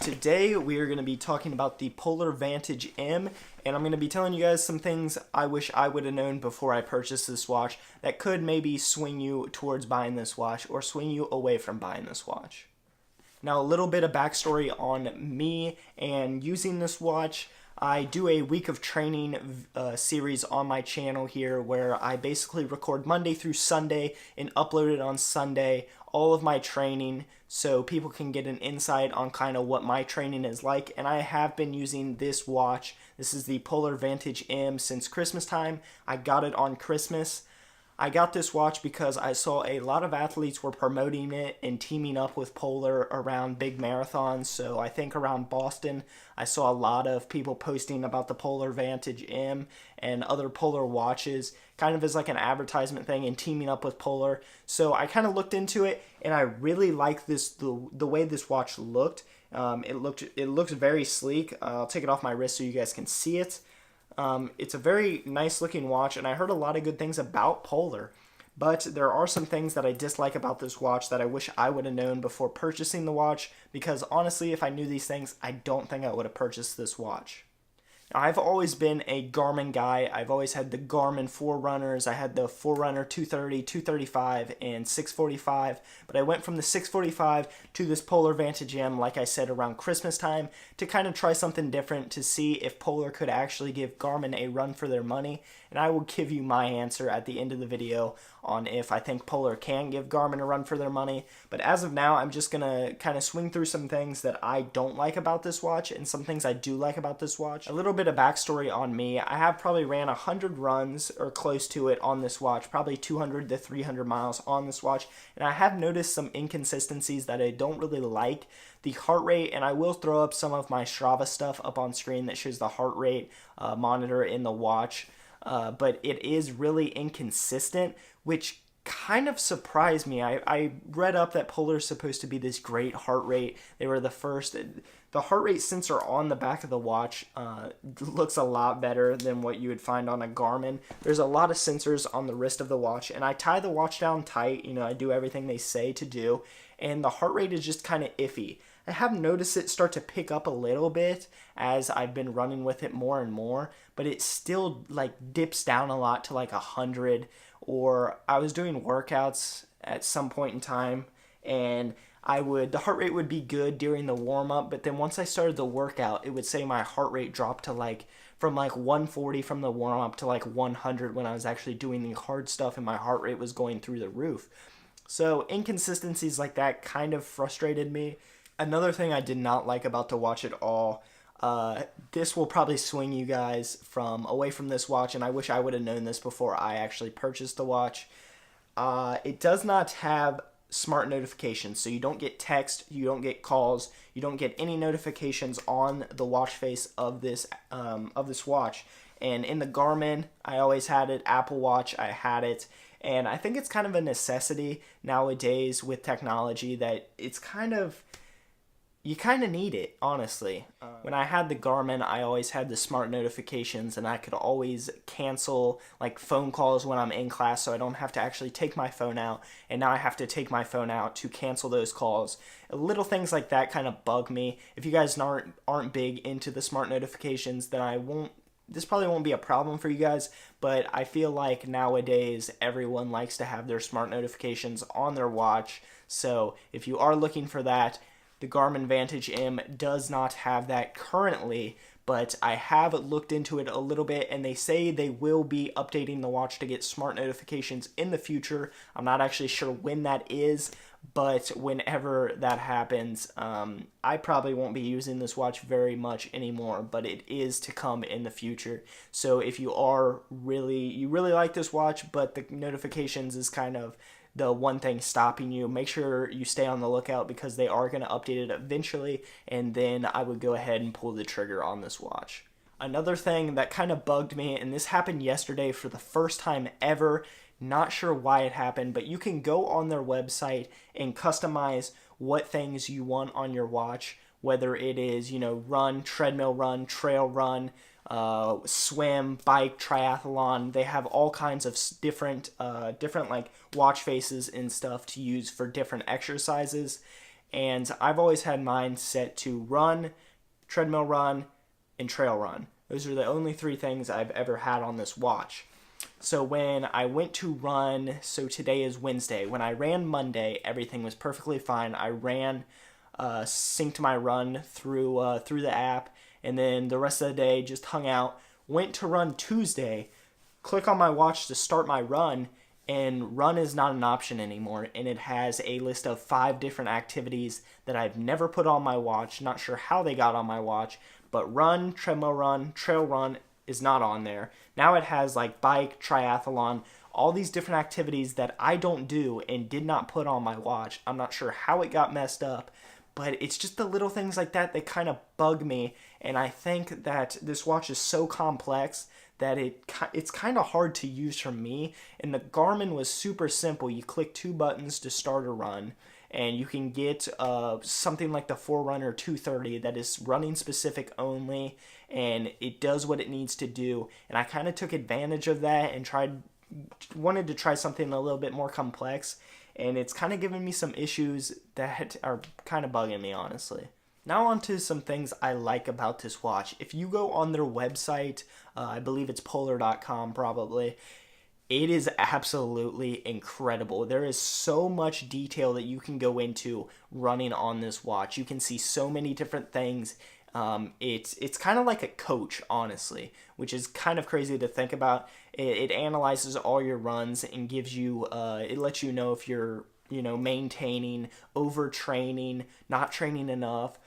Today we are going to be talking about the Polar Vantage M, and I'm going to be telling you guys some things I wish I would have known before I purchased this watch that could maybe swing you towards buying this watch or swing you away from buying this watch. Now, a little bit of backstory on me and using this watch. I do a week of training series on my channel here where I basically record Monday through Sunday and upload it on Sunday, all of my training, so people can get an insight on kind of what my training is like. And I have been using this watch. This is the Polar Vantage M since Christmas time. I got it on Christmas. I got this watch because I saw a lot of athletes were promoting it and teaming up with Polar around big marathons. So I think around Boston, I saw a lot of people posting about the Polar Vantage M and other Polar watches, kind of as like an advertisement thing and teaming up with Polar. So I kind of looked into it and I really like this, the way this watch looked. It looks very sleek. I'll take it off my wrist so you guys can see it. It's a very nice looking watch, and I heard a lot of good things about Polar, but there are some things that I dislike about this watch that I wish I would have known before purchasing the watch, because honestly, if I knew these things, I don't think I would have purchased this watch. Now, I've always been a Garmin guy. I've always had the Garmin Forerunners. I had the Forerunner 230, 235, and 645, but I went from the 645 to this Polar Vantage M, like I said, around Christmas time to kind of try something different to see if Polar could actually give Garmin a run for their money, and I will give you my answer at the end of the video on if I think Polar can give Garmin a run for their money. But as of now, I'm just going to kind of swing through some things that I don't like about this watch and some things I do like about this watch. A little bit of backstory on me. I have probably ran 100 runs or close to it on this watch, probably 200 to 300 miles on this watch, and I have noticed some inconsistencies that I don't really like. The heart rate, and I will throw up some of my Strava stuff up on screen that shows the heart rate monitor in the watch, but it is really inconsistent, which kind of surprised me. I read up that Polar is supposed to be this great heart rate. They were the first. The heart rate sensor on the back of the watch looks a lot better than what you would find on a Garmin. There's a lot of sensors on the wrist of the watch, and I tie the watch down tight. You know, I do everything they say to do, and the heart rate is just kind of iffy. I have noticed it start to pick up a little bit as I've been running with it more and more, but it still like dips down a lot to like 100. Or I was doing workouts at some point in time, and the heart rate would be good during the warm up, but then once I started the workout, it would say my heart rate dropped to from 140 from the warm up to 100 when I was actually doing the hard stuff, and my heart rate was going through the roof. So inconsistencies like that kind of frustrated me. Another thing I did not like about the watch at all, this will probably swing you guys away from this watch, and I wish I would have known this before I actually purchased the watch. It does not have smart notifications, so you don't get text, you don't get calls, you don't get any notifications on the watch face of this watch. And in the Garmin, I always had it. Apple Watch, I had it. And I think it's kind of a necessity nowadays with technology that you kind of need it, honestly. When I had the Garmin, I always had the smart notifications, and I could always cancel phone calls when I'm in class, so I don't have to actually take my phone out, and now I have to take my phone out to cancel those calls. Little things like that kind of bug me. If you guys aren't big into the smart notifications, then this probably won't be a problem for you guys, but I feel like nowadays everyone likes to have their smart notifications on their watch, so if you are looking for that, the Garmin Vantage M does not have that currently, but I have looked into it a little bit, and they say they will be updating the watch to get smart notifications in the future. I'm not actually sure when that is, but whenever that happens, I probably won't be using this watch very much anymore, but it is to come in the future. So if you really like this watch, but the notifications is kind of the one thing stopping you, make sure you stay on the lookout, because they are going to update it eventually, and then I would go ahead and pull the trigger on this watch. Another thing that kind of bugged me, and this happened yesterday for the first time ever, not sure why it happened, but you can go on their website and customize what things you want on your watch, whether it is, run, treadmill run, trail run, swim, bike, triathlon. They have all kinds of different watch faces and stuff to use for different exercises. and I've always had mine set to run, treadmill run, and trail run. Those are the only 3 things I've ever had on this watch. So when I went to run, so today is Wednesday, when I ran Monday, everything was perfectly fine. I ran, synced my run through the app, and then the rest of the day just hung out. Went to run Tuesday, click on my watch to start my run, and run is not an option anymore, and it has a list of 5 different activities that I've never put on my watch. Not sure how they got on my watch, but run, treadmill run, trail run is not on there. Now it has like bike, triathlon, all these different activities that I don't do and did not put on my watch. I'm not sure how it got messed up, but it's just the little things like that that kind of bug me, and I think that this watch is so complex that it's kind of hard to use for me. And the Garmin was super simple. You click 2 buttons to start a run, and you can get something like the Forerunner 230 that is running specific only, and it does what it needs to do. And I kind of took advantage of that and wanted to try something a little bit more complex, and it's kind of giving me some issues that are kind of bugging me, honestly. Now on to some things I like about this watch. If you go on their website, I believe it's polar.com probably, it is absolutely incredible. There is so much detail that you can go into running on this watch. You can see so many different things. It's kind of like a coach, honestly, which is kind of crazy to think about. It analyzes all your runs and gives you, it lets you know if you're, maintaining, overtraining, not training enough.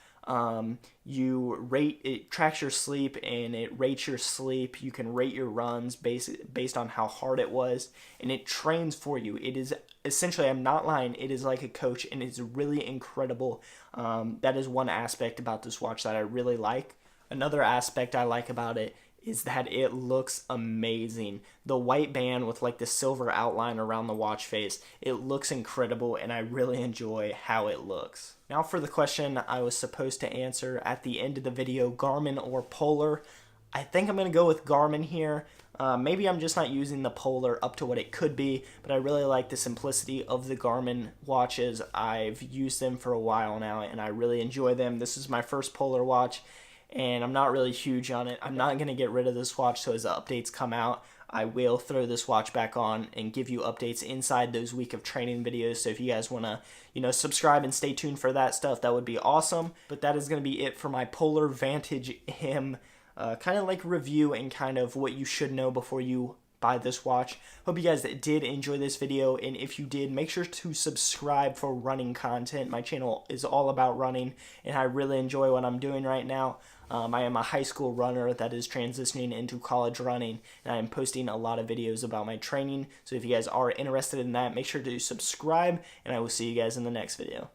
It tracks your sleep and it rates your sleep. You can rate your runs based on how hard it was, and it trains for you. It is essentially, I'm not lying, it is like a coach, and it's really incredible. That is one aspect about this watch that I really like. Another aspect I like about it is that it looks amazing. The white band with like the silver outline around the watch face, it looks incredible, and I really enjoy how it looks. Now for the question I was supposed to answer at the end of the video, Garmin or Polar. I think I'm going to go with Garmin here. Maybe I'm just not using the Polar up to what it could be, but I really like the simplicity of the Garmin watches. I've used them for a while now, and I really enjoy them. This is my first Polar watch, and I'm not really huge on it. I'm not going to get rid of this watch, so as the updates come out, I will throw this watch back on and give you updates inside those week of training videos. So if you guys want to, subscribe and stay tuned for that stuff, that would be awesome. But that is going to be it for my Polar Vantage M kind of like review and kind of what you should know before you buy this watch. Hope you guys did enjoy this video, and if you did, make sure to subscribe for running content. My channel is all about running, and I really enjoy what I'm doing right now. I am a high school runner that is transitioning into college running, and I am posting a lot of videos about my training. So if you guys are interested in that, make sure to subscribe, and I will see you guys in the next video.